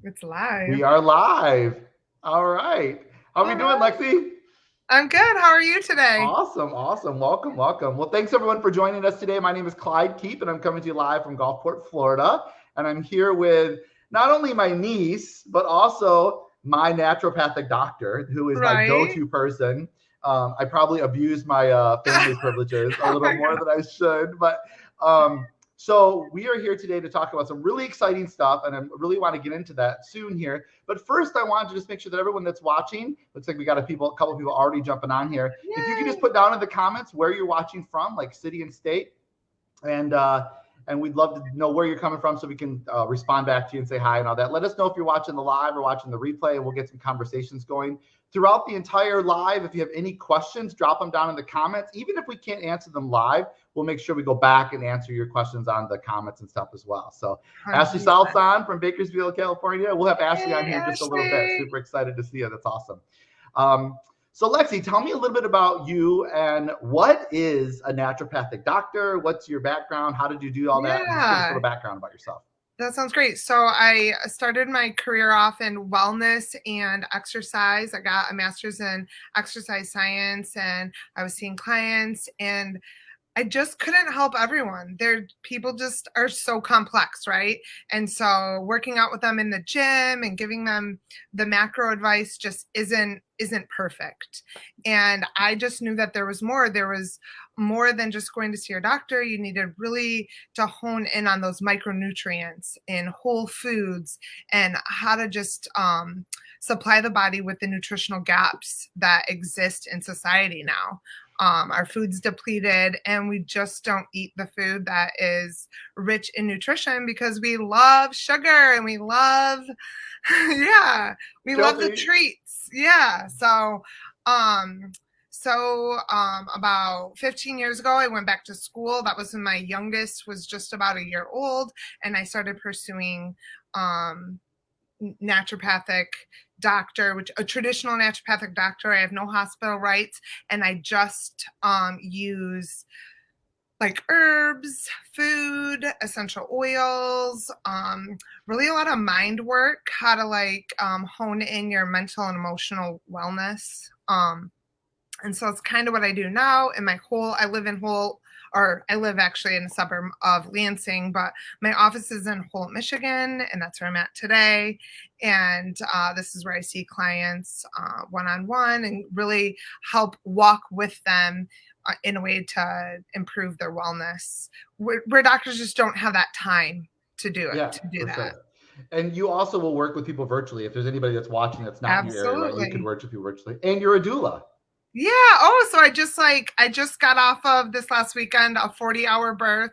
It's live. We are live. All right. How are we All doing, right. Lexi? I'm good. How are you today? Awesome. Awesome. Welcome. Welcome. Well, thanks everyone for joining us today. My name is Clyde Keep, and I'm coming to you live from Gulfport, Florida. And I'm here with not only my niece, but also my naturopathic doctor, who is my Right? go-to person. I probably abuse my family privileges a Oh little my more God. than I should, but um, so we are here today to talk about some really exciting stuff, and I really want to get into that soon here. But first, I want to just make sure that everyone that's watching, looks like we got a couple of people already jumping on here. If you could just Yay. put down in the comments where you're watching from, like city and state, and we'd love to know where you're coming from so we can respond back to you and say hi and all that. Let us know if you're watching the live or watching the replay, and we'll get some conversations going throughout the entire live. If you have any questions, drop them down in the comments. Even if we can't answer them live, we'll make sure we go back and answer your questions on the comments and stuff as well. So Ashley 100%. Salzon from Bakersfield, California. We'll have Ashley on Hey, here in just a little bit. Ashley. Super excited to see you. That's awesome. So Lexi, tell me a little bit about you and what is a naturopathic doctor? What's your background? How did you do all that? And just give us a Yeah, little background about yourself. that sounds great. So I started my career off in wellness and exercise. I got a master's in exercise science and I was seeing clients and I just couldn't help everyone. People just are so complex, right? And so working out with them in the gym and giving them the macro advice just isn't perfect. And I just knew that there was more. There was more than just going to see your doctor. You needed really to hone in on those micronutrients in whole foods and how to just supply the body with the nutritional gaps that exist in society now. Our food's depleted and we just don't eat the food that is rich in nutrition because we love sugar and we love yeah, we love the Guilty. treats. Yeah. Um about 15 years ago I went back to school. That was when my youngest was just about a year old and I started pursuing um naturopathic doctor, which a traditional naturopathic doctor. I have no hospital rights, and I just use like herbs, food, essential oils, really a lot of mind work, how to hone in your mental and emotional wellness. And so it's kind of what I do now. In my whole, I live in Holt, or I live actually in a suburb of Lansing, but my office is in Holt, Michigan, and that's where I'm at today. And this is where I see clients one on one and really help walk with them in a way to improve their wellness, where doctors just don't have that time to do it, Yeah, to do for that. sure. And you also will work with people virtually. If there's anybody that's watching that's not in your area, right? You could Absolutely. work with people virtually. And you're a doula. Yeah. Oh, so I just got off of this last weekend a 40-hour birth,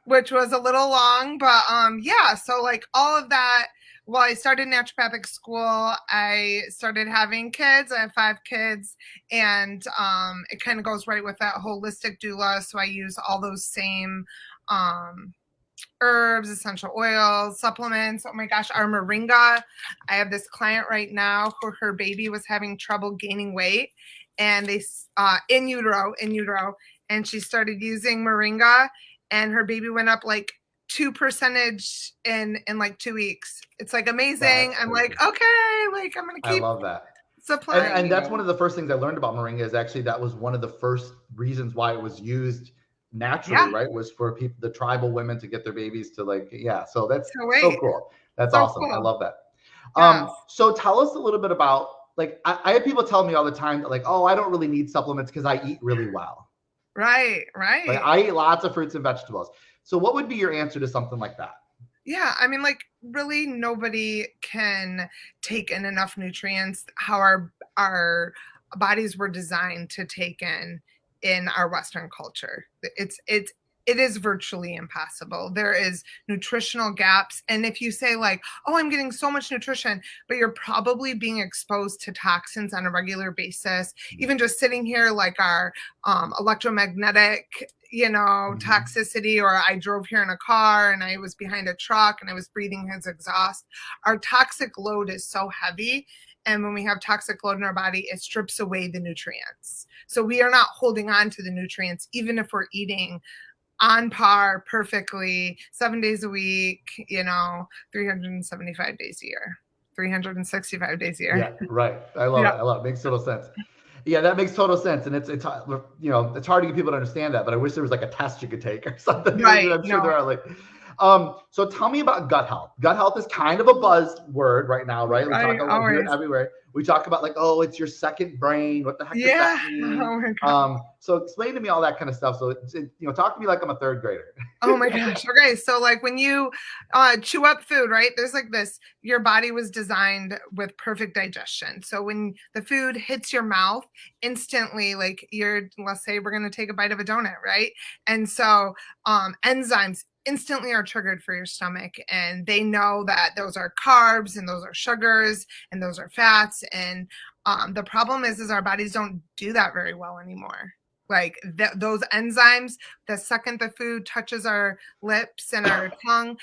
which was a little long, but yeah, so like all of that. Well, I started naturopathic school. I started having kids. I have 5 kids, and it kind of goes right with that holistic doula. So I use all those same um, herbs, essential oils, supplements. Oh my gosh, our moringa. I have this client right now who her baby was having trouble gaining weight, and they in utero, and she started using moringa, and her baby went up like 2% in like 2 weeks. It's like amazing. That's I'm like, crazy. okay, like I'm gonna I keep love that. supplying And that's one you. of the first things I learned about moringa is actually that was one of the first reasons why it was used naturally, Yeah. right? Was for people, the tribal women to get their babies to like, yeah. So that's So so wait, cool. That's so awesome. I cool. love that. Yes. So tell us a little bit about like I have people tell me all the time that like, oh, I don't really need supplements because I eat really well. Right. Like Right. I eat lots of fruits and vegetables. So what would be your answer to something like that? Yeah, I mean, like really nobody can take in enough nutrients how our bodies were designed to take in our Western culture. It is virtually impossible. There is nutritional gaps, and if you say like, "Oh, I'm getting so much nutrition," but you're probably being exposed to toxins on a regular basis. Even just sitting here, like our electromagnetic Mm-hmm. toxicity, or I drove here in a car and I was behind a truck and I was breathing his exhaust. Our toxic load is so heavy. And when we have toxic load in our body, it strips away the nutrients. So we are not holding on to the nutrients, even if we're eating on par perfectly 7 days a week, 375 days a year, 365 days a year. Yeah, right. I love Yeah. it. I love it. Makes total sense. Yeah, that makes total sense, and it's it's hard to get people to understand that. But I wish there was like a test you could take or something. Right. I'm sure No. there are like. So tell me about gut health. Gut health is kind of a buzzword right now, right? We talk. Right. I hear it Always. everywhere. We talk about like, oh, it's your second brain. What the heck does Yeah. that mean? Oh my God. So explain to me all that kind of stuff. So talk to me like I'm a third grader. Oh my gosh. Okay. So like when you chew up food, right? There's like this, your body was designed with perfect digestion. So when the food hits your mouth instantly, like let's say we're going to take a bite of a donut, right? And so enzymes instantly are triggered for your stomach, and they know that those are carbs and those are sugars and those are fats. And the problem is our bodies don't do that very well anymore. Like those enzymes, the second the food touches our lips and our tongue,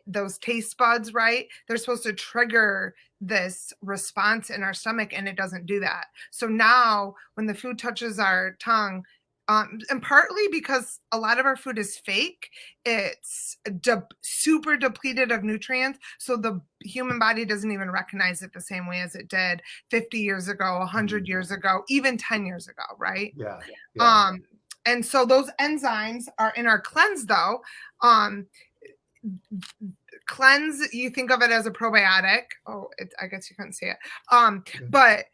those taste buds, right? They're supposed to trigger this response in our stomach, and it doesn't do that. So now when the food touches our tongue, and partly because a lot of our food is fake, it's super depleted of nutrients. So the human body doesn't even recognize it the same way as it did 50 years ago, 100 years ago, even 10 years ago, right? Yeah. Yeah. Um, and so those enzymes are in our cleanse, though. Um, Cleanse, you think of it as a probiotic. Oh, I guess you couldn't see it. But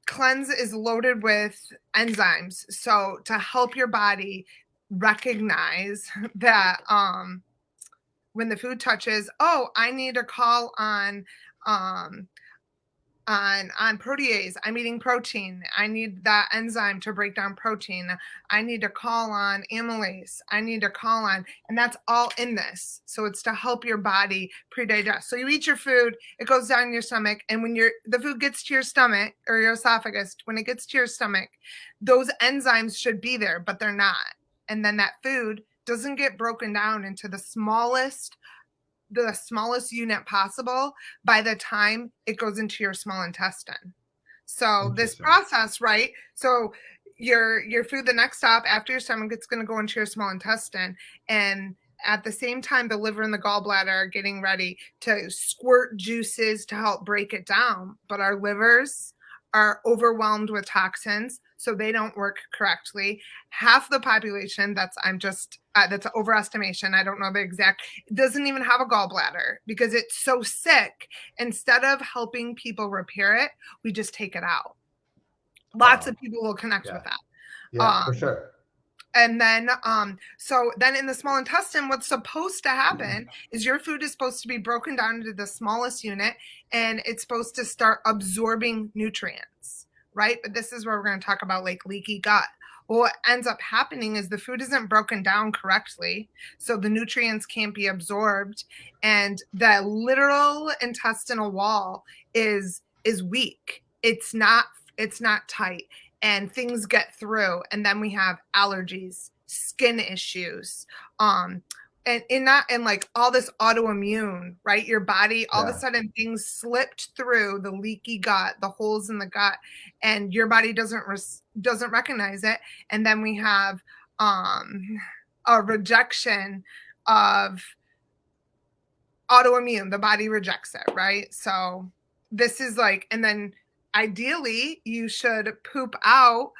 cleanse is loaded with enzymes. So to help your body recognize that when the food touches, oh, I need to call um, on protease. I'm eating protein. I need that enzyme to break down protein. I need to call on amylase. I need to call on, and that's all in this. So it's to help your body pre-digest. So you eat your food, it goes down your stomach, and when the food gets to your stomach or your esophagus, when it gets to your stomach, those enzymes should be there, but they're not. And then that food doesn't get broken down into the smallest unit possible by the time it goes into your small intestine. So this process, right? So your food, the next stop after your stomach, it's going to go into your small intestine, and at the same time, the liver and the gallbladder are getting ready to squirt juices to help break it down. But our livers are overwhelmed with toxins, so they don't work correctly. Half the population, that's an overestimation. I don't know the exact, doesn't even have a gallbladder because it's so sick. Instead of helping people repair it, we just take it out. Lots of people will connect with that. Yeah, for sure. And then, so then in the small intestine, what's supposed to happen is your food is supposed to be broken down into the smallest unit, and it's supposed to start absorbing nutrients, right? But this is where we're going to talk about like leaky gut. Well, what ends up happening is the food isn't broken down correctly, so the nutrients can't be absorbed, and the literal intestinal wall is weak. It's not tight, and things get through, and then we have allergies, skin issues, and like all this autoimmune, right? Your body, all of a sudden things slipped through the leaky gut, the holes in the gut, and your body doesn't recognize it. And then we have a rejection of autoimmune. The body rejects it, right? So this is like, and then ideally you should poop out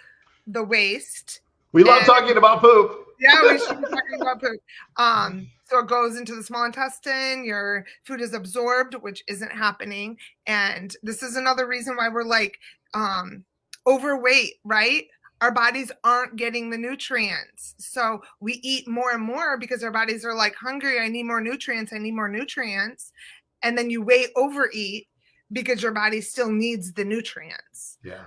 the waste. We love talking about poop. Yeah, we should be talking about poop. So it goes into the small intestine, your food is absorbed, which isn't happening. And this is another reason why we're like overweight, right? Our bodies aren't getting the nutrients. So we eat more and more because our bodies are like hungry. I need more nutrients. I need more nutrients. And then you overeat because your body still needs the nutrients. Yeah.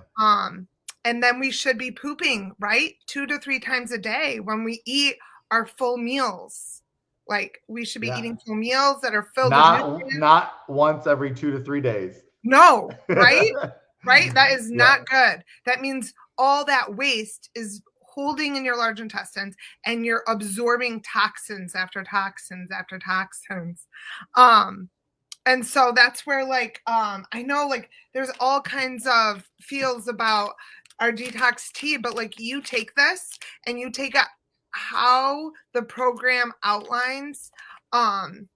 And then we should be pooping, right? 2 to 3 times a day when we eat our full meals. Like we should be eating full meals that are filled with nutrients. Not once every 2 to 3 days. No, right? Right? That is not good. That means all that waste is holding in your large intestines, and you're absorbing toxins after toxins after toxins. And so that's where like I know like there's all kinds of feels about our detox tea, but like you take this and you take how the program outlines, um,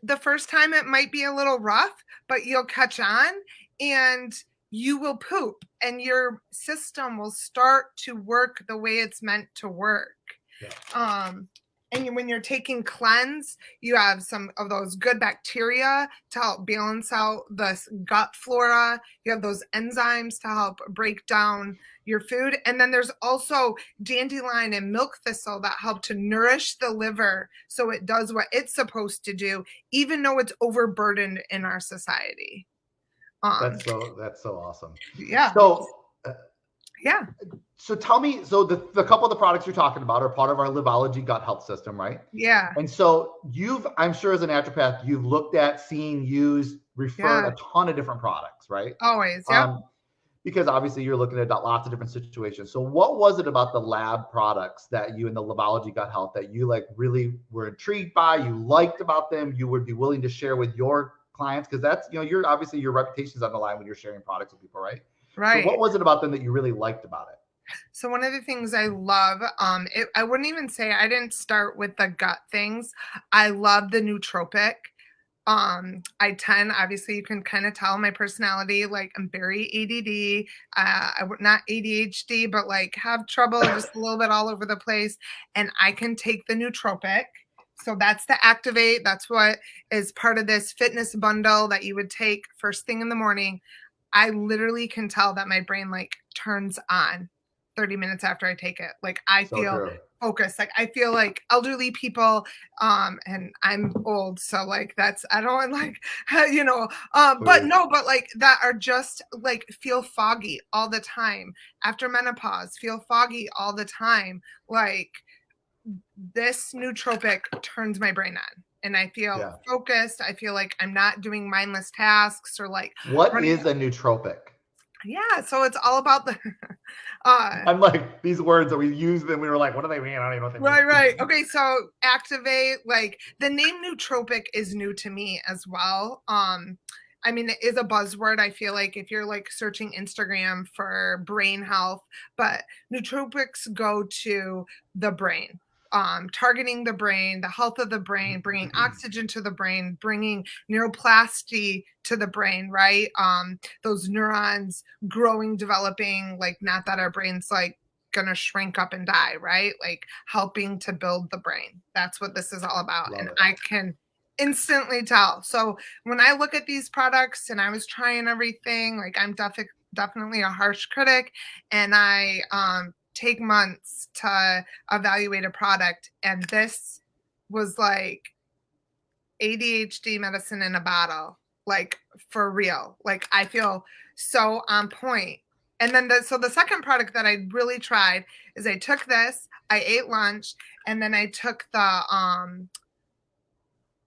the first time it might be a little rough, but you'll catch on and you will poop and your system will start to work the way it's meant to work. Yeah. And when you're taking cleanse, you have some of those good bacteria to help balance out the gut flora. You have those enzymes to help break down your food. And then there's also dandelion and milk thistle that help to nourish the liver so it does what it's supposed to do, even though it's overburdened in our society. Um, That's so awesome. yeah. So Yeah. so tell me, so the couple of the products you're talking about are part of our Livology gut health system, right? Yeah. And so I'm sure as a naturopath, you've looked at, seen, used, referred Yeah. a ton of different products, right? Always. Yep. Um, because obviously you're looking at lots of different situations. So what was it about the lab products that you in the Livology gut health that you like really were intrigued by, you liked about them, you would be willing to share with your clients? Because that's, you're obviously your reputation's on the line when you're sharing products with people, right? So Right. what was it about them that you really liked about it? So one of the things I love, I wouldn't even say I didn't start with the gut things. I love the nootropic. I tend, obviously, you can kind of tell my personality. Like I'm very ADD. I would not ADHD, but like have trouble just a little bit all over the place. And I can take the nootropic. So that's the activate. That's what is part of this fitness bundle that you would take first thing in the morning. I literally can tell that my brain like turns on 30 minutes after I take it. Like I So feel true. focused. Like I feel like elderly people, and I'm old, so like that's I don't like but Please. no, but like that are just like feel foggy all the time after menopause, feel foggy all the time. Like this nootropic turns my brain on and I feel Yeah. focused. I feel like I'm not doing mindless tasks or like What running. is a nootropic? Yeah, so it's all about the uh I'm like, these words that we use them, we were like, what do they mean? I don't even know what they mean. right. Okay, so activate, like the name nootropic is new to me as well. I mean, it is a buzzword. I feel like if you're like searching Instagram for brain health, but nootropics go to the brain, targeting the brain, the health of the brain, bringing oxygen to the brain, bringing neuroplasty to the brain, right? Those neurons growing, developing, like not that our brains like gonna shrink up and die, right? Like helping to build the brain. That's what this is all about. Love And it. I can instantly tell. So when I look at these products and I was trying everything, like I'm definitely a harsh critic and I take months to evaluate a product. And this was like ADHD medicine in a bottle, like for real. Like I feel so on point. And then so the second product that I really tried is I took this, I ate lunch, and then I took the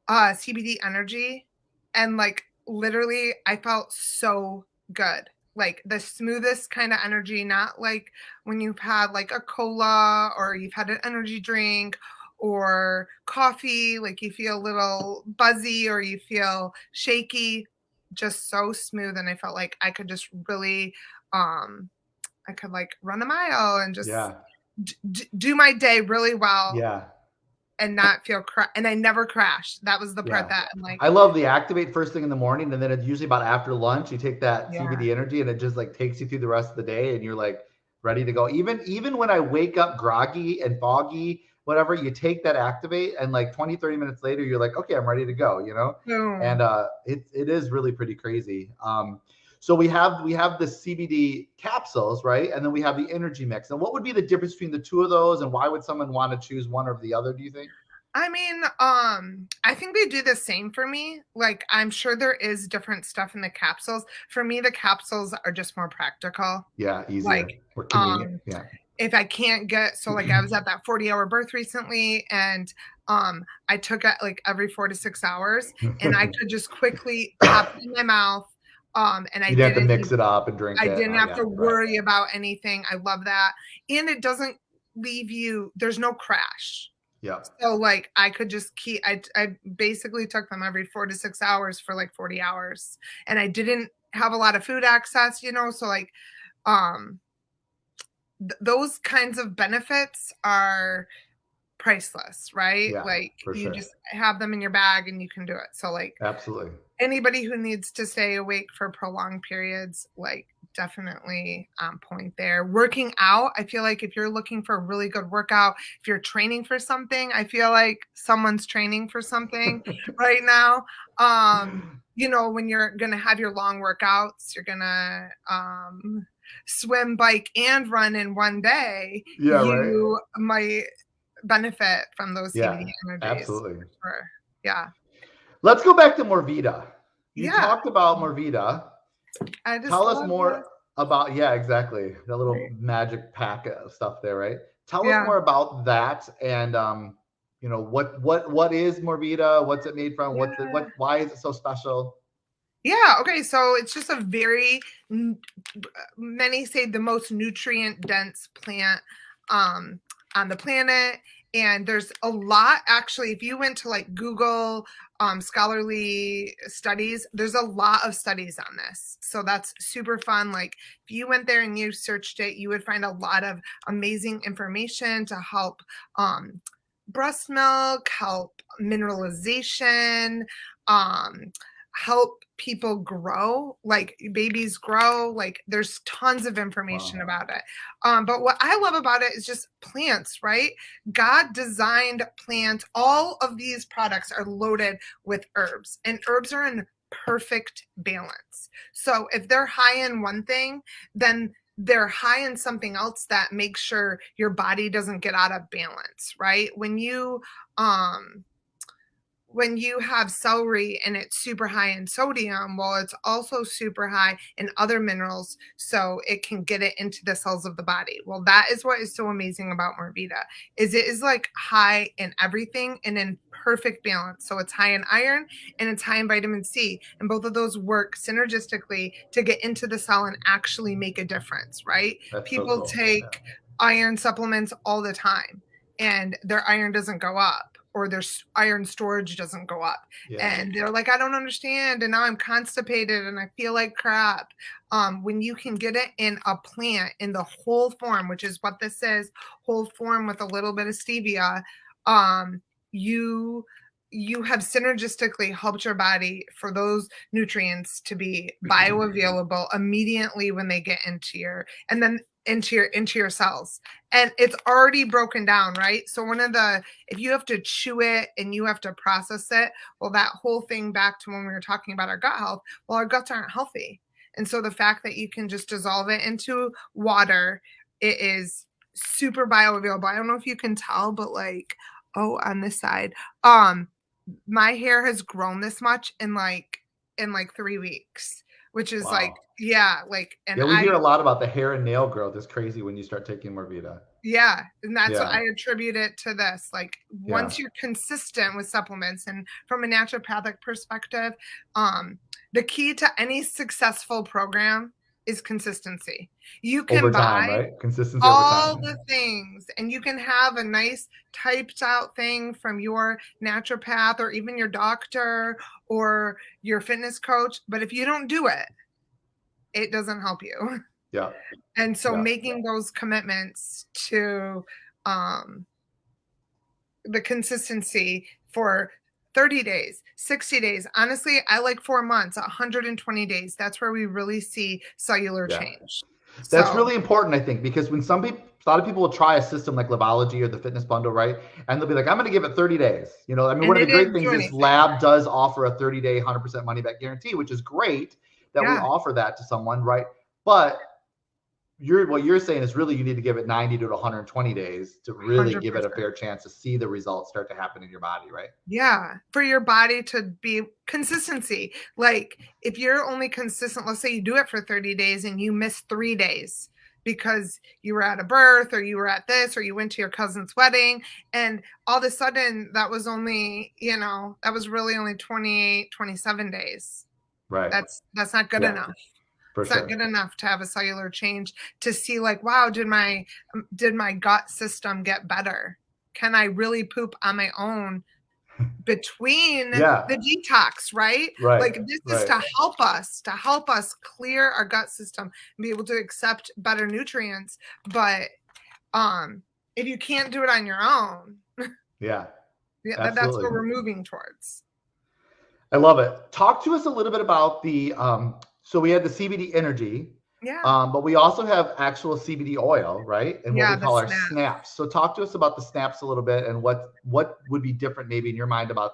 CBD energy, and like literally I felt so good. Like the smoothest kind of energy, not like when you've had like a cola or you've had an energy drink or coffee, like you feel a little buzzy or you feel shaky, just so smooth. And I felt like I could just really, I could like run a mile and just Yeah. do my day really well Yeah. and not feel and I never crashed. That was the part Yeah. that I'm like, I love the activate first thing in the morning, and then it's usually about after lunch. You take that yeah, CBD energy, and it just like takes you through the rest of the day, and you're like ready to go. Even when I wake up groggy and foggy, whatever, you take that activate, and like 20, 30 minutes later, you're like, okay, I'm ready to go. And boom. it is really pretty crazy. So we have the CBD capsules, right? And then we have the energy mix. And what would be the difference between the two of those, and why would someone want to choose one or the other? Do you think? I mean, I think they do the same for me. Like, I'm sure there is different stuff in the capsules. For me, the capsules are just more practical. Yeah, Like, easier or convenient. um, Yeah. if I can't get, so like I was at that 40-hour birth recently and I took it like every 4 to 6 hours and I could just quickly pop it in my mouth. And You'd have to mix it up and drink I it. didn't have Yeah, to right. worry about anything. I love that. And it doesn't leave you, there's no crash. Yeah. So like I could just I basically took them every 4 to 6 hours for like 40 hours. And I didn't have a lot of food access, so like um those kinds of benefits are priceless, right? Yeah, Like for you sure. just have them in your bag and you can do it. So like Absolutely. anybody who needs to stay awake for prolonged periods, like definitely on point there. Working out, I feel like if you're looking for a really good workout, if you're training for something, I feel like someone's training for something right now. When you're gonna have your long workouts, you're gonna swim, bike, and run in one day, Yeah, right. you might benefit from those Yeah, CBD energies absolutely. for sure. Yeah. Let's go back to Morvita. You Yeah. talked about Morvita. I just Tell us love more this. about, yeah, exactly. The little Right. magic pack of stuff there, right? Tell us Yeah. more about that and what is Morvita? What's it made from? Yeah. Why is it so special? Yeah. Okay. So it's just a very, many say the most nutrient dense plant um, on the planet. And there's a lot, actually, if you went to like Google scholarly studies, there's a lot of studies on this. So that's super fun. Like if you went there and you searched it, you would find a lot of amazing information to help breast milk, help mineralization, um, help people grow, like babies grow. Like there's tons of information Wow. about it. But what I love about it is just plants, right? God designed plants. All of these products are loaded with herbs, and herbs are in perfect balance. So if they're high in one thing, then they're high in something else that makes sure your body doesn't get out of balance, right? When you have celery and it's super high in sodium, well, it's also super high in other minerals, so it can get it into the cells of the body. Well, that is what is so amazing about Morbida, is it is like high in everything and in perfect balance. So it's high in iron and it's high in vitamin C, and both of those work synergistically to get into the cell and actually make a difference, right? That's so People cool. Yeah. take iron supplements all the time and their iron doesn't go up, or their iron storage doesn't go up, Yeah. and they're like, I don't understand, and now I'm constipated and I feel like crap. When you can get it in a plant in the whole form, which is what this is, whole form with a little bit of stevia, um, you you have synergistically helped your body for those nutrients to be bioavailable immediately when they get into your, and then into your cells, and it's already broken down, right? So if you have to chew it and you have to process it, well, that whole thing, back to when we were talking about our gut health, well, our guts aren't healthy. And so the fact that you can just dissolve it into water, it is super bioavailable. I don't know if you can tell, but like, oh, on this side, my hair has grown this much in like 3 weeks, which is like, Wow. yeah, like, and Yeah, we hear a lot about the hair and nail growth. It's crazy when you start taking Morvita. yeah, and that's what Yeah. I attribute it to this. Like Yeah. once you're consistent with supplements, and from a naturopathic perspective, um, the key to any successful program is consistency. You Over can time, buy right? Consistency over all the time. things and you can have a nice typed out thing from your naturopath or even your doctor or your fitness coach, but if you don't do it, it doesn't help you. Yeah. And so Yeah. making those commitments to um, the consistency for 30 days, 60 days. Honestly, I like 4 months, 120 days. That's where we really see cellular Yeah. change. That's So, really important, I think, because when a lot of people will try a system like Livology or the Fitness Bundle, right? And they'll be like, I'm going to give it 30 days. I mean, and one of they the great didn't things do is anything. Lab does offer a 30-day, 100% money back guarantee, which is great that we Yeah, offer that to someone, right? But what you're saying is really you need to give it 90 to 120 days to really give it a 100%. fair chance to see the results start to happen in your body, right? Yeah, for your body to be consistency. Like if you're only consistent, let's say you do it for 30 days and you miss 3 days because you were at a birth or you were at this or you went to your cousin's wedding, and all of a sudden that was really only 28, 27 days. Right. That's not good Yeah, enough. for It's not sure. good enough to have a cellular change to see like, wow, did my gut system get better? Can I really poop on my own between Yeah. the detox, right? Right. Like this is Right. to help us clear our gut system and be able to accept better nutrients. But um if you can't do it on your own, Yeah. yeah, that's Absolutely. what we're moving towards. I love it. Talk to us a little bit about the so we had the CBD energy, Yeah. but we also have actual CBD oil, right? And what we Yeah, the call our snap. snaps. So talk to us about the snaps a little bit and what would be different maybe in your mind about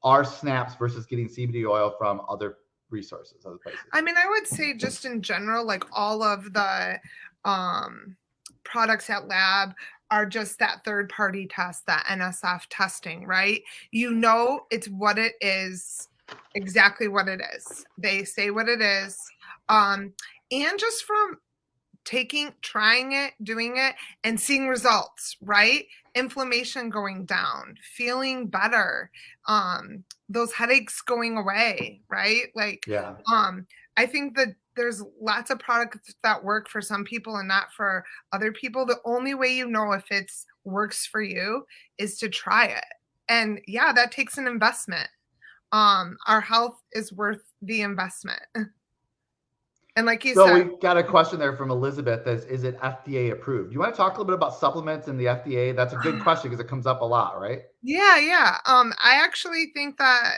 our snaps versus getting CBD oil from other resources, other places. I mean, I would say just in general, like all of the um, products at lab are just that third party test, that NSF testing, right? You know, it's what it is, exactly what it is. They say what it is. Um, and just from trying it, doing it, and seeing results, right? Inflammation going down, feeling better, those headaches going away, right? Like, Yeah. I think that there's lots of products that work for some people and not for other people. The only way you know if it's works for you is to try it. And yeah, that takes an investment. Our health is worth the investment. And like you So said, we got a question there from Elizabeth. That's, is it FDA approved? You want to talk a little bit about supplements and the FDA? That's a good question because it comes up a lot, right? yeah, yeah. I actually think that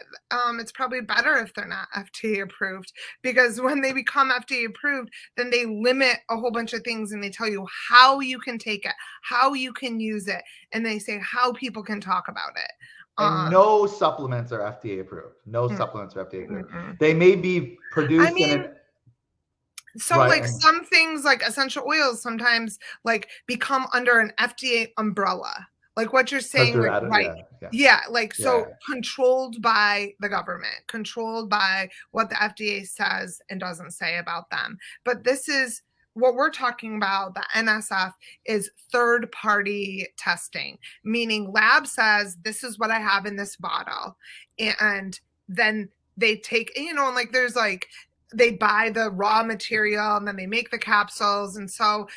it's probably better if they're not FDA approved because when they become FDA approved, then they limit a whole bunch of things and they tell you how you can take it, how you can use it, and they say how people can talk about it. And Um, no supplements are FDA approved. No mm, supplements are FDA approved. mm-mm. They may be I produced in mean, an so right like and some things like essential oils sometimes like become under an FDA umbrella. Like what you're because saying, they're like at it. right. Yeah, yeah, Yeah, like yeah, so controlled by the government, controlled by what the FDA says and doesn't say about them. But this is what we're talking about, the NSF is third party testing, meaning lab says this is what I have in this bottle. And then they take, and like there's like they buy the raw material and then they make the capsules. And so,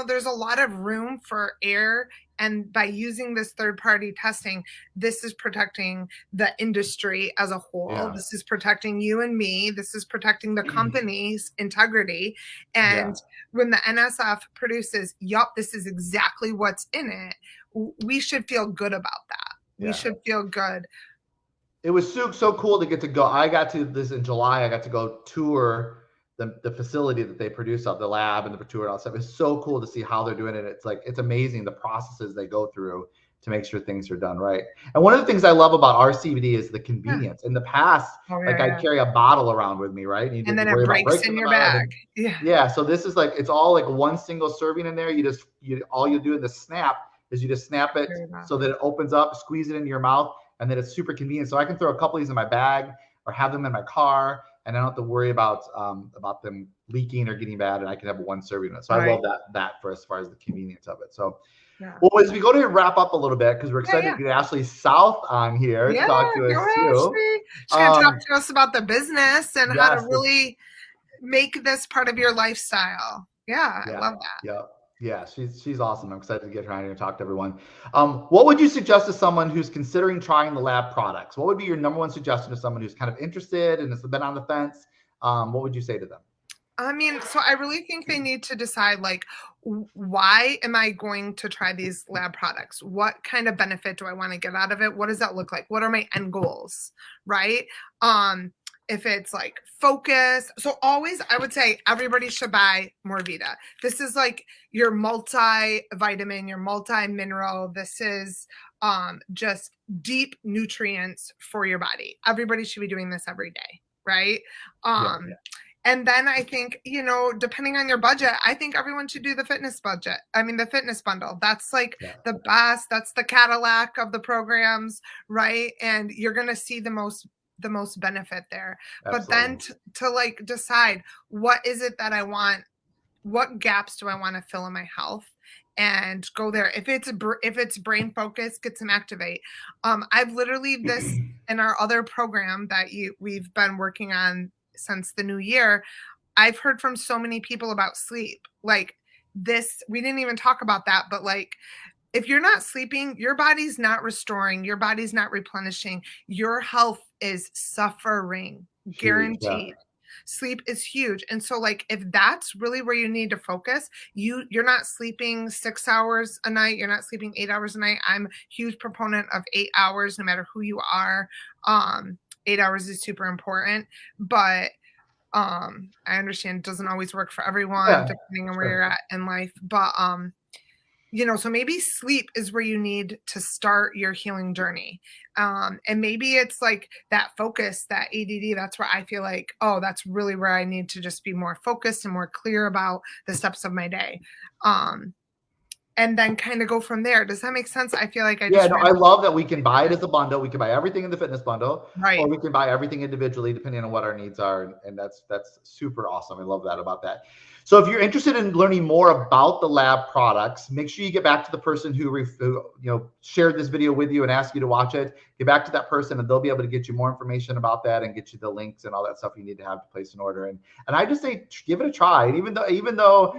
there's a lot of room for error. And by using this third party testing, this is protecting the industry as a whole. yeah, This is protecting you and me. This is protecting the company's integrity. yeah, And when the NSF produces, yup, this is exactly what's in it, we should feel good about that. We yeah. should feel good. It was so cool to get to go. I got to this in July. I got to go tour the facility that they produce of the lab and the tour and all that stuff. It's so cool to see how they're doing it. It's like it's amazing the processes they go through to make sure things are done right. And one of the things I love about our CBD is the Yeah. convenience. In the past, Oh, like yeah, I'd yeah. carry a bottle around with me, right? And you And didn't then it worry about breaks breaking in the your bottle. bag. Yeah. Yeah, so this is like it's all like one single serving in there. You all you do in the snap is you just snap it Fair enough. so that it opens up, squeeze it into your mouth, and then it's super convenient. So I can throw a couple of these in my bag or have them in my car, and I don't have to worry about them leaking or getting bad, and I can have one serving of it. So I Right. love that for as far as the convenience of it. So Yeah. well, as we go to wrap up a little bit because we're Yeah, excited yeah. to get Ashley South on here to Yeah, talk to go us ahead, too. Ashley. She's going to talk Um, to us about the business and how to yes, really make this part of your lifestyle. Yeah, I yeah, love that. yeah, yeah. She's awesome. I'm excited to get her on here and talk to everyone. What would you suggest to someone who's considering trying the lab products? What would be your number one suggestion to someone who's kind of interested and has been on the fence? What would you say to them? I mean, so I really think they need to decide like, why am I going to try these lab products? What kind of benefit do I want to get out of it? What does that look like? What are my end goals? Right. Um, if it's like focus. So always I would say everybody should buy Morvita. This is like your multivitamin, your multi-mineral. This is just deep nutrients for your body. Everybody should be doing this every day, right? Yeah, Um, and then I think, depending on your budget, I think everyone should do the fitness budget. I mean, the fitness bundle. That's like yeah, the best. That's the Cadillac of the programs, right? And you're going to see the most benefit there. But then absolutely. to like decide what is it that I want, what gaps do I want to fill in my health, and go there. If it's brain focus, get some activate. I've literally this in our other program that we've been working on since the new year. I've heard from so many people about sleep. Like this, we didn't even talk about that, but like if you're not sleeping, your body's not restoring, your body's not replenishing, your health is suffering, Huge. Yeah. guaranteed. Sleep is huge. And so like if that's really where you need to focus, you're not sleeping 6 hours a night, you're not sleeping 8 hours a night. I'm a huge proponent of 8 hours no matter who you are. 8 hours is super important, but I understand it doesn't always work for everyone Yeah. depending on where Sure. you're at in life, but so maybe sleep is where you need to start your healing journey. And maybe it's like that focus, that ADD, that's where I feel like, oh, that's really where I need to just be more focused and more clear about the steps of my day. Um, and then kind of go from there. Does that make sense? I feel like I Yeah, just no, ran I love that we can buy it as a bundle. We can buy everything in the fitness bundle, or right. we can buy everything individually depending on what our needs are. And that's super awesome. I love that about that. So if you're interested in learning more about the lab products, make sure you get back to the person who shared this video with you and asked you to watch it. Get back to that person and they'll be able to get you more information about that and get you the links and all that stuff you need to have to place an order. And I just say give it a try. And even though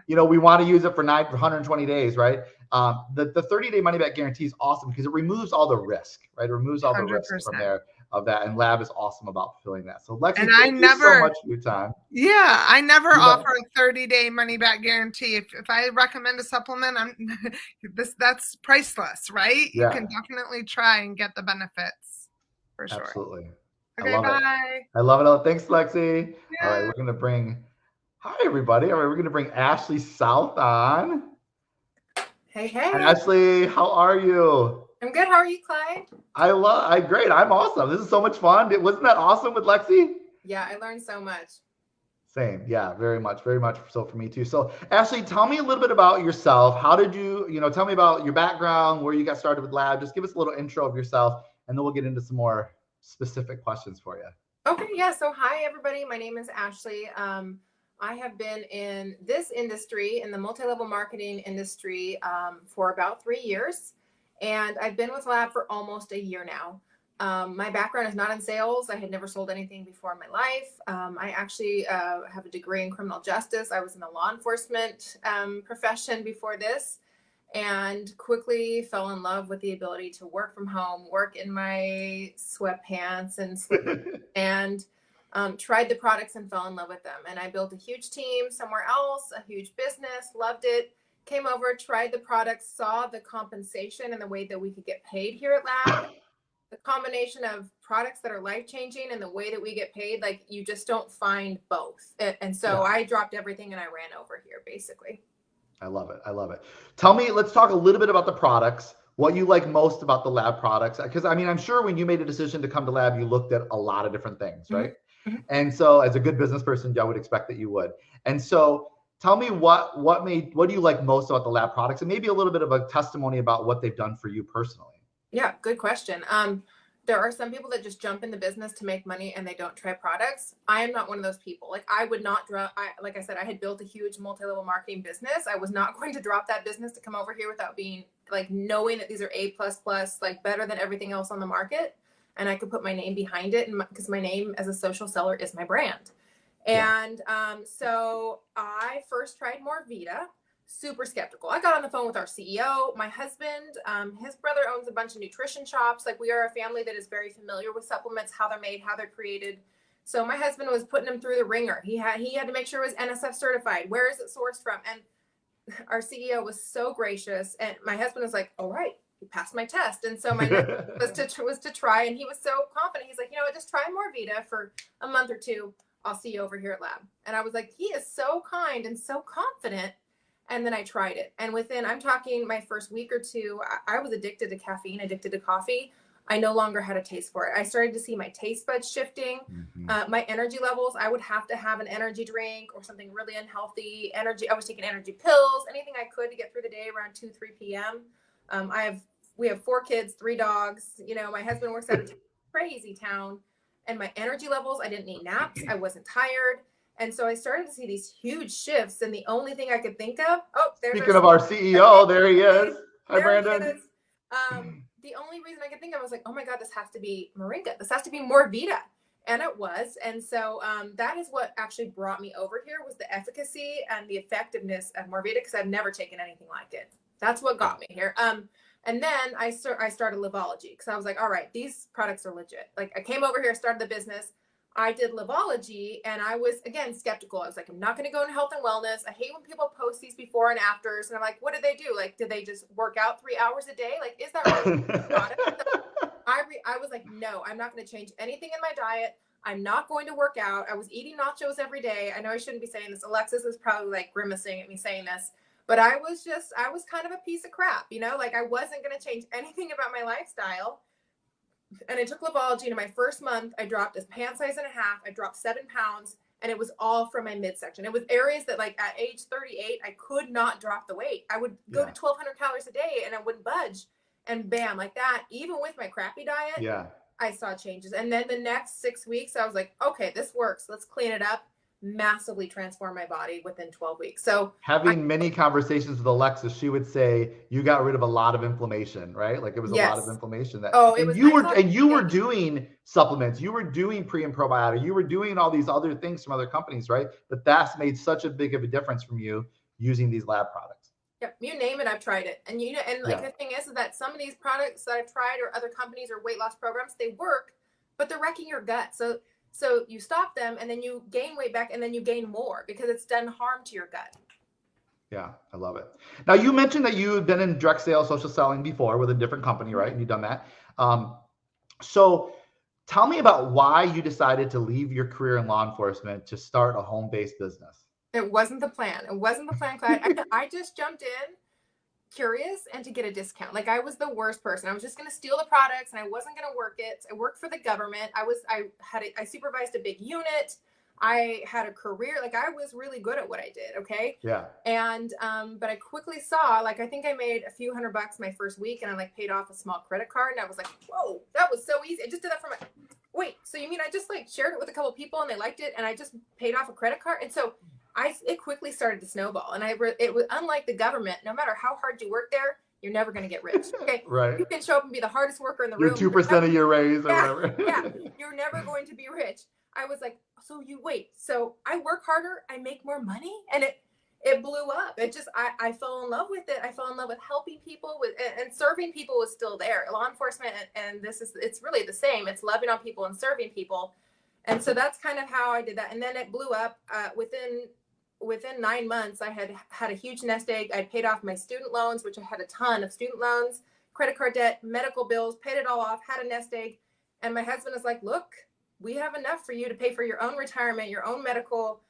Yeah, we want to use it for 120 days, right? The 30-day money back guarantee is awesome because it removes all the risk, right? It removes all the risk from 100%. there of that. And Lab is awesome about fulfilling that. So Lexi, And thank you so much for your time. I never You offer have, a 30-day money back guarantee. If I recommend a supplement, that's priceless, right? You yeah, can definitely try and get the benefits for sure. absolutely. I Okay, love it. bye. I love it all. Thanks, Lexi. All right, Yeah. we're going to bring, hi, everybody. All right, we're going to bring Ashley South on. Hey, hey. Ashley, how are you? I'm good. How are you, Clyde? Great. I'm awesome. This is so much fun. Wasn't that awesome with Lexi? Yeah, I learned so much. Same. Yeah, very much so for me too. So Ashley, tell me a little bit about yourself. How did tell me about your background, where you got started with Lab. Just give us a little intro of yourself, and then we'll get into some more specific questions for you. Okay, yeah. So, hi, everybody. My name is Ashley. I have been in this industry, in the multi-level marketing industry, for about 3 years. And I've been with Lab for almost a year now. My background is not in sales. I had never sold anything before in my life. I actually have a degree in criminal justice. I was in the law enforcement profession before this, and quickly fell in love with the ability to work from home, work in my sweatpants and slip, and tried the products and fell in love with them. And I built a huge team somewhere else, a huge business, loved it. Came over, tried the products, saw the compensation and the way that we could get paid here at Lab. The combination of products that are life changing and the way that we get paid, like you just don't find both. And so Yeah. I dropped everything and I ran over here, basically. I love it. I love it. Let's talk a little bit about the products. What you like most about the Lab products? Because I mean, I'm sure when you made a decision to come to Lab, you looked at a lot of different things, right? Mm-hmm. And so, as a good business person, I would expect that you would. And so, tell me what do you like most about the Lab products, and maybe a little bit of a testimony about what they've done for you personally. Yeah, good question. There are some people that just jump in the business to make money and they don't try products. I am not one of those people. Like I would not drop. Like I said, I had built a huge multi-level marketing business. I was not going to drop that business to come over here without being like knowing that these are A++, like better than everything else on the market, and I could put my name behind it, and because my name as a social seller is my brand. And so I first tried Morvita. Super skeptical. I got on the phone with our CEO, my husband, his brother owns a bunch of nutrition shops. Like we are a family that is very familiar with supplements, how they're made, how they're created. So my husband was putting them through the ringer. He had to make sure it was NSF certified. Where is it sourced from? And our CEO was so gracious. And my husband was like, all right, you passed my test. And so my next was to try. And he was so confident. He's like, you know what, just try Morvita for a month or two. I'll see you over here at Lab. And I was like, he is so kind and so confident. And then I tried it. And I'm talking my first week or two, I was addicted to caffeine, addicted to coffee. I no longer had a taste for it. I started to see my taste buds shifting, my energy levels. I would have to have an energy drink or something really unhealthy. Energy. I was taking energy pills, anything I could to get through the day around 2, 3 p.m. We have 4 kids, 3 dogs. My husband works out of crazy town, and my energy levels, I didn't need naps. I wasn't tired. And so I started to see these huge shifts. And the only thing I could think of, Speaking of our CEO, there he is. Hi, Brandon. He is. The only reason I could think of was like, oh my God, this has to be Moringa. This has to be Morvita. And it was. And so that is what actually brought me over here was the efficacy and the effectiveness of Morvita, because I've never taken anything like it. That's what got me here. And then I started Livology because I was like, all right, these products are legit. Like I came over here, started the business. I did Livology and I was, again, skeptical. I was like, I'm not going to go into health and wellness. I hate when people post these before and afters. And I'm like, what do they do? Like, did they just work out 3 hours a day? Like, is that really a product? So I was like, no, I'm not going to change anything in my diet. I'm not going to work out. I was eating nachos every day. I know I shouldn't be saying this. Alexis is probably like grimacing at me saying this, but I was kind of a piece of crap, you know, like I wasn't going to change anything about my lifestyle. And I took Livology, and in my first month, I dropped a pant size and a half. I dropped 7 pounds, and it was all from my midsection. It was areas that, like, at age 38, I could not drop the weight. I would go to 1,200 calories a day, and I wouldn't budge. And bam, like that, even with my crappy diet, I saw changes. And then the next 6 weeks, I was like, okay, this works. Let's clean it up. Massively transform my body within 12 weeks. So having many conversations with Alexis, she would say you got rid of a lot of inflammation, right? Like it was a lot of inflammation that, you were doing supplements, you were doing pre and probiotic, you were doing all these other things from other companies, right? But that's made such a big of a difference from you using these lab products. Yep, you name it, I've tried it. And the thing is that some of these products that I've tried or other companies or weight loss programs, they work, but they're wrecking your gut. So you stop them and then you gain weight back and then you gain more because it's done harm to your gut. Yeah, I love it. Now you mentioned that you've been in direct sales, social selling before with a different company, right? And you've done that. So tell me about why you decided to leave your career in law enforcement to start a home-based business. It wasn't the plan. It wasn't the plan, Clyde. I just jumped in curious and to get a discount. Like I was the worst person. I was just going to steal the products and I wasn't going to work it. I worked for the government. I supervised a big unit. I had a career. Like I was really good at what I did. Okay. Yeah. And, but I quickly saw, like, I think I made a few $100 my first week and I like paid off a small credit card and I was like, whoa, that was so easy. I just did that for wait, so you mean I just like shared it with a couple of people and they liked it and I just paid off a credit card? And so it quickly started to snowball. And it was unlike the government. No matter how hard you work there, you're never going to get rich. Okay. Right. You can show up and be the hardest worker in the room. 2% of your raise or whatever. Yeah. You're never going to be rich. I was like, so I work harder, I make more money, and it blew up. It just, I fell in love with it. I fell in love with helping people and serving people was still there. Law enforcement and it's really the same. It's loving on people and serving people. And so that's kind of how I did that. And then it blew up within 9 months. I had a huge nest egg. I paid off my student loans, which I had a ton of student loans, credit card debt, medical bills, paid it all off, had a nest egg. And my husband is like, look, we have enough for you to pay for your own retirement, your own medical,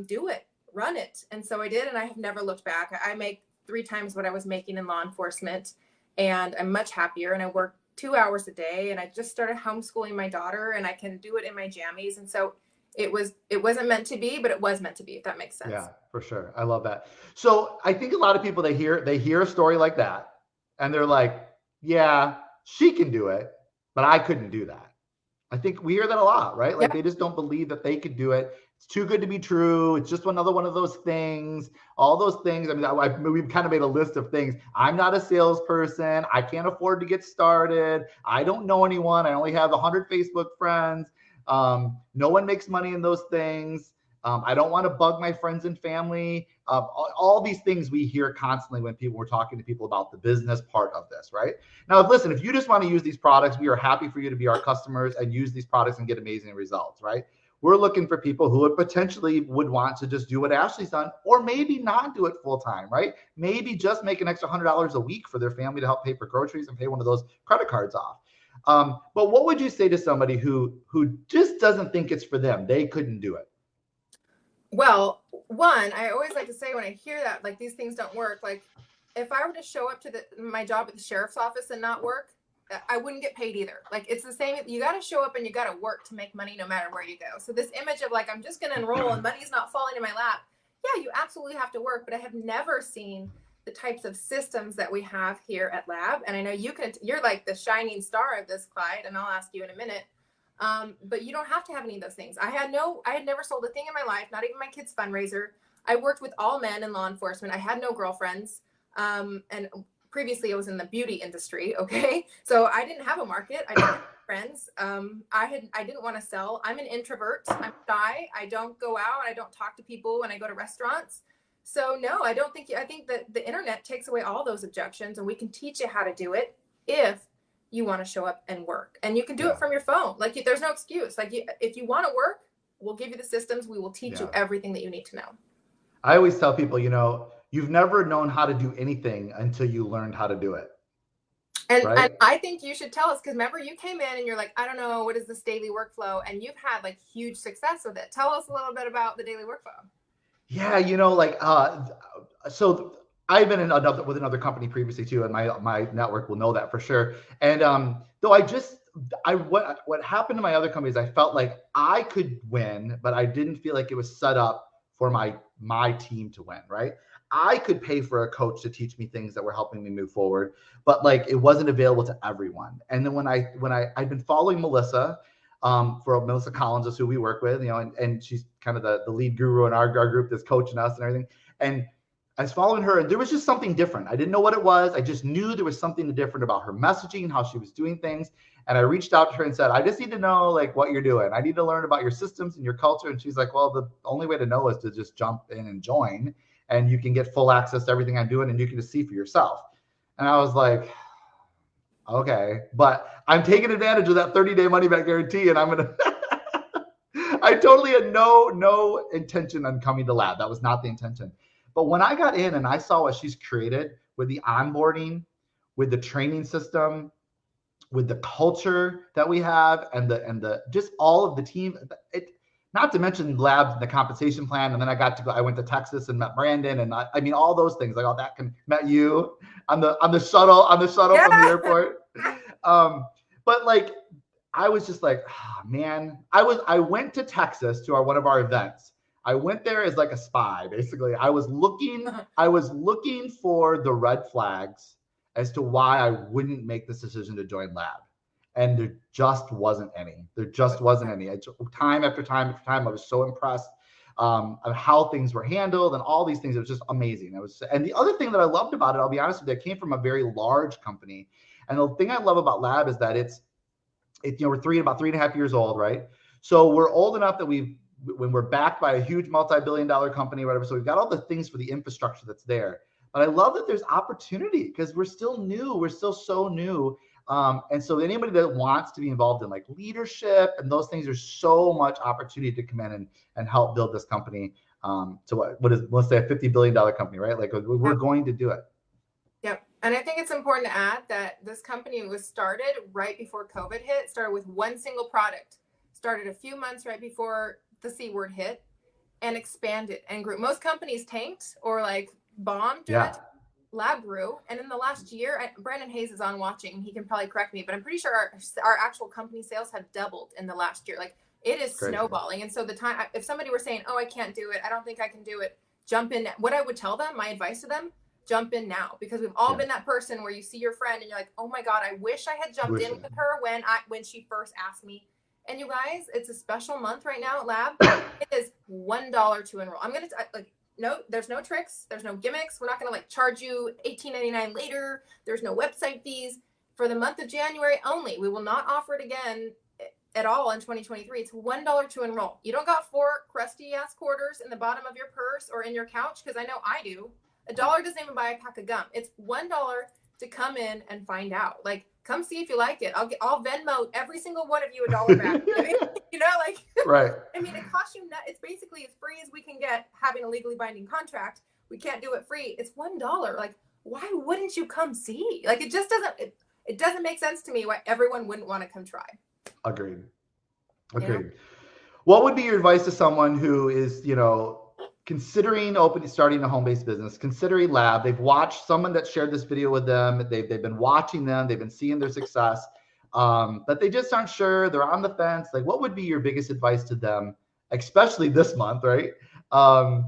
do it, run it. And so I did. And I have never looked back. I make 3 times what I was making in law enforcement and I'm much happier. And I work 2 hours a day and I just started homeschooling my daughter and I can do it in my jammies. And so it wasn't meant to be, but it was meant to be, if that makes sense. Yeah, for sure. I love that. So I think a lot of people, they hear a story like that and they're like, yeah, she can do it, but I couldn't do that. I think we hear that a lot, right? Like they just don't believe that they could do it. It's too good to be true. It's just another one of those things, all those things. I mean, we've kind of made a list of things. I'm not a salesperson. I can't afford to get started. I don't know anyone. I only have 100 Facebook friends. No one makes money in those things. I don't want to bug my friends and family. All these things we hear constantly when we're talking to people about the business part of this, right? Now, listen, if you just want to use these products, we are happy for you to be our customers and use these products and get amazing results, right? We're looking for people who would want to just do what Ashley's done, or maybe not do it full time, right? Maybe just make an extra $100 a week for their family to help pay for groceries and pay one of those credit cards off. But what would you say to somebody who just doesn't think it's for them? They couldn't do it. Well, one, I always like to say when I hear that, like these things don't work, like if I were to show up to my job at the sheriff's office and not work, I wouldn't get paid either. Like it's the same. You got to show up and you got to work to make money no matter where you go. So this image of like, I'm just going to enroll and money's not falling in my lap. Yeah, you absolutely have to work, but I have never seen the types of systems that we have here at Lab. And I know you're like the shining star of this, Clyde, and I'll ask you in a minute. But you don't have to have any of those things. I had never sold a thing in my life, not even my kids' fundraiser. I worked with all men in law enforcement. I had no girlfriends. And previously I was in the beauty industry. Okay. So I didn't have a market. I didn't have friends. I didn't want to sell. I'm an introvert. I'm shy. I don't go out. I don't talk to people when I go to restaurants. So no, I don't think, I think that the internet takes away all those objections, and we can teach you how to do it if you want to show up and work, and you can do it from your phone. Like, there's no excuse. Like, if you want to work, we'll give you the systems. We will teach you everything that you need to know. I always tell people, you've never known how to do anything until you learned how to do it. And I think you should tell us, because remember, you came in and you're like, I don't know, what is this daily workflow? And you've had like huge success with it. Tell us a little bit about the daily workflow. Yeah, so I've been with another company previously too, and my network will know that for sure. And though what happened to my other companies, I felt like I could win, but I didn't feel like it was set up for my team to win, right? I could pay for a coach to teach me things that were helping me move forward, but like it wasn't available to everyone. And then when I've been following Melissa, for Melissa Collins is who we work with, and she's kind of the lead guru in our group that's coaching us and everything. And I was following her, and there was just something different. I didn't know what it was. I just knew there was something different about her messaging, how she was doing things. And I reached out to her and said, I just need to know like what you're doing. I need to learn about your systems and your culture. And she's like, well, the only way to know is to just jump in and join, and you can get full access to everything I'm doing, and you can just see for yourself. And I was like, okay, but I'm taking advantage of that 30-day money back guarantee, and I'm going to, I totally had no intention on coming to Lab. That was not the intention. But when I got in and I saw what she's created with the onboarding, with the training system, with the culture that we have, and the just all of the team, not to mention Labs and the compensation plan. And then I went to Texas and met Brandon, and I mean all those things, like all that, met you on the shuttle from the airport. But like I was just like, oh, man, I went to Texas to one of our events. I went there as like a spy, basically. I was looking for the red flags as to why I wouldn't make this decision to join Lab. And there just wasn't any. Time after time after time, I was so impressed of how things were handled and all these things. It was just amazing. And the other thing that I loved about it, I'll be honest with you, I came from a very large company. And the thing I love about Lab is that we're about 3.5 years old, right? So we're old enough that when we're backed by a huge multi-billion-dollar company, whatever. So we've got all the things for the infrastructure that's there. But I love that there's opportunity because we're still new. We're still so new. And so anybody that wants to be involved in like leadership and those things, there's so much opportunity to come in and help build this company to what is, let's say, a $50 billion company, right? Like we're going to do it. Yep. And I think it's important to add that this company was started right before COVID hit, started with one single product, started a few months right before the C word hit, and expanded and grew. Most companies tanked or like bombed. Lab grew. And in the last year, Brandon Hayes is on watching. He can probably correct me, but I'm pretty sure our actual company sales have doubled in the last year. Like it is snowballing. And so if somebody were saying, oh, I can't do it, I don't think I can do it, jump in. What I would tell them, my advice to them, jump in now, because we've all been that person where you see your friend and you're like, oh my God, I wish I had jumped in with her when she first asked me. And you guys, it's a special month right now at Lab. It is $1 to enroll. I'm going to no, there's no tricks. There's no gimmicks. We're not going to like charge you $18.99 later. There's no website fees for the month of January only. We will not offer it again at all in 2023. It's $1 to enroll. You don't got 4 crusty ass quarters in the bottom of your purse or in your couch. Cause I know I do. $1 doesn't even buy a pack of gum. It's $1 to come in and find out. Like, come see if you like it. I'll Venmo every single one of you $1 back. I mean, right. I mean, it costs you it's basically as free as we can get having a legally binding contract. We can't do it free. It's $1. Like, why wouldn't you come see? Like, it just doesn't, it doesn't make sense to me why everyone wouldn't want to come try. Agreed. What would be your advice to someone who is, considering starting a home-based business, considering Lab? They've watched someone that shared this video with them. They've been watching them. They've been seeing their success, but they just aren't sure. They're on the fence. Like, what would be your biggest advice to them, especially this month, right? What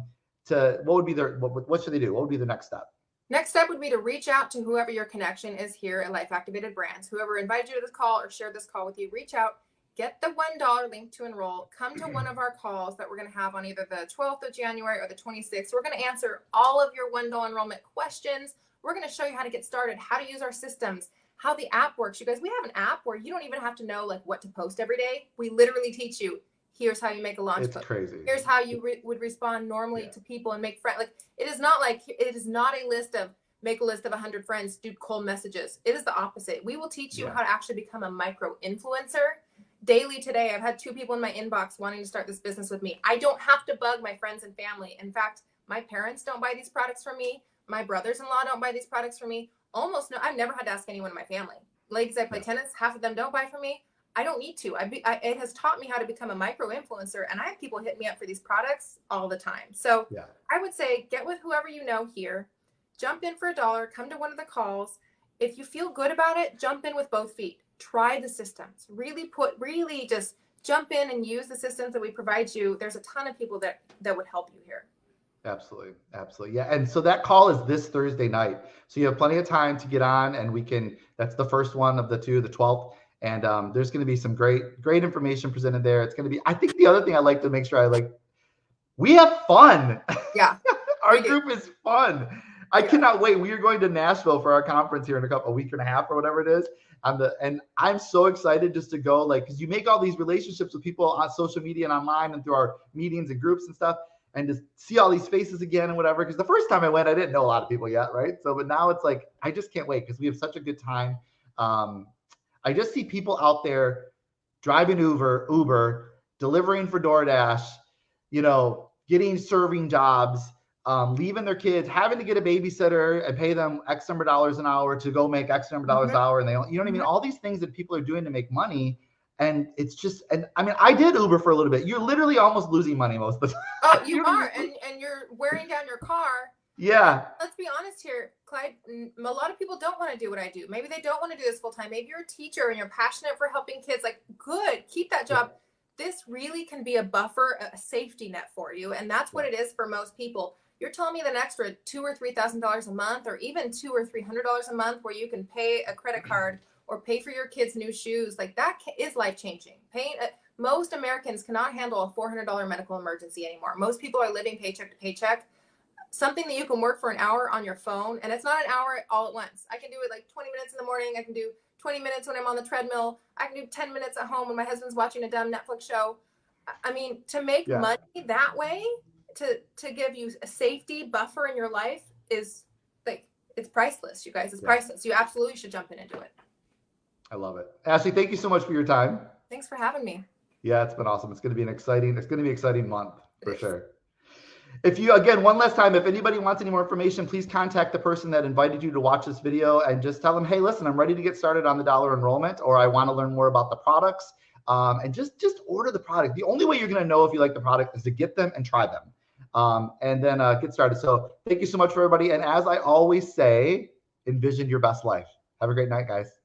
should they do? What would be the next step? Next step would be to reach out to whoever your connection is here at Life Activated Brands. Whoever invited you to this call or shared this call with you, reach out. Get the $1 link to enroll. Come to one of our calls that we're going to have on either the 12th of January or the 26th. We're going to answer all of your $1 enrollment questions. We're going to show you how to get started, how to use our systems, how the app works. You guys, we have an app where you don't even have to know like what to post every day. We literally teach you, Here's how you make a launch It's post. crazy. Here's how you would respond normally to people and make friends. Like, it is not a list of make a list of 100 friends, do cold messages. It is the opposite. We will teach you how to actually become a micro influencer. Daily today, I've had 2 people in my inbox wanting to start this business with me. I don't have to bug my friends and family. In fact, my parents don't buy these products from me. My brothers-in-law don't buy these products from me. Almost no, I've never had to ask anyone in my family. Ladies, I play tennis, half of them don't buy from me. I don't need to. It has taught me how to become a micro influencer, and I have people hit me up for these products all the time. So I would say get with whoever you know here, jump in for $1, come to one of the calls. If you feel good about it, jump in with both feet. Try the systems. Really just jump in and use the systems that we provide you. There's a ton of people that would help you here. Absolutely. Absolutely. Yeah. And so that call is this Thursday night. So you have plenty of time to get on, and that's the first one of the 2, the 12th. And there's going to be some great information presented there. It's going to be, I think the other thing I like to make sure we have fun. Yeah. Our group is fun. I cannot wait. We are going to Nashville for our conference here in a week and a half or whatever it is. And I'm so excited just to go, because you make all these relationships with people on social media and online and through our meetings and groups and stuff, and to see all these faces again and whatever. Because the first time I went, I didn't know a lot of people yet, right? So, but now it's like, I just can't wait because we have such a good time. I just see people out there driving Uber, delivering for DoorDash, getting serving jobs, leaving their kids, having to get a babysitter and pay them X number of dollars an hour to go make X number of dollars an hour. And you know what I mean? All these things that people are doing to make money. And it's just, and I mean, I did Uber for a little bit. You're literally almost losing money most of the time. Oh, you are. And you're wearing down your car. Yeah. And let's be honest here, Clyde. A lot of people don't want to do what I do. Maybe they don't want to do this full time. Maybe you're a teacher and you're passionate for helping kids. Like, good, keep that job. This really can be a buffer, a safety net for you. And that's what it is for most people. You're telling me that an extra $2,000 or $3,000 a month, or even $200 or $300 a month, where you can pay a credit card or pay for your kids' new shoes, like that is life-changing. Most Americans cannot handle a $400 medical emergency anymore. Most people are living paycheck to paycheck. Something that you can work for an hour on your phone, and it's not an hour all at once. I can do it like 20 minutes in the morning. I can do 20 minutes when I'm on the treadmill. I can do 10 minutes at home when my husband's watching a dumb Netflix show. I mean, to make money that way, to give you a safety buffer in your life is like, it's priceless, you guys. It's priceless. You absolutely should jump in and do it. I love it. Ashley, thank you so much for your time. Thanks for having me. Yeah, it's been awesome. It's going to be an exciting month for sure. If you, again, one last time, if anybody wants any more information, please contact the person that invited you to watch this video and just tell them, hey, listen, I'm ready to get started on the dollar enrollment, or I want to learn more about the products. And just order the product. The only way you're going to know if you like the product is to get them and try them. And then get started. So thank you so much for everybody. And as I always say, envision your best life. Have a great night, guys.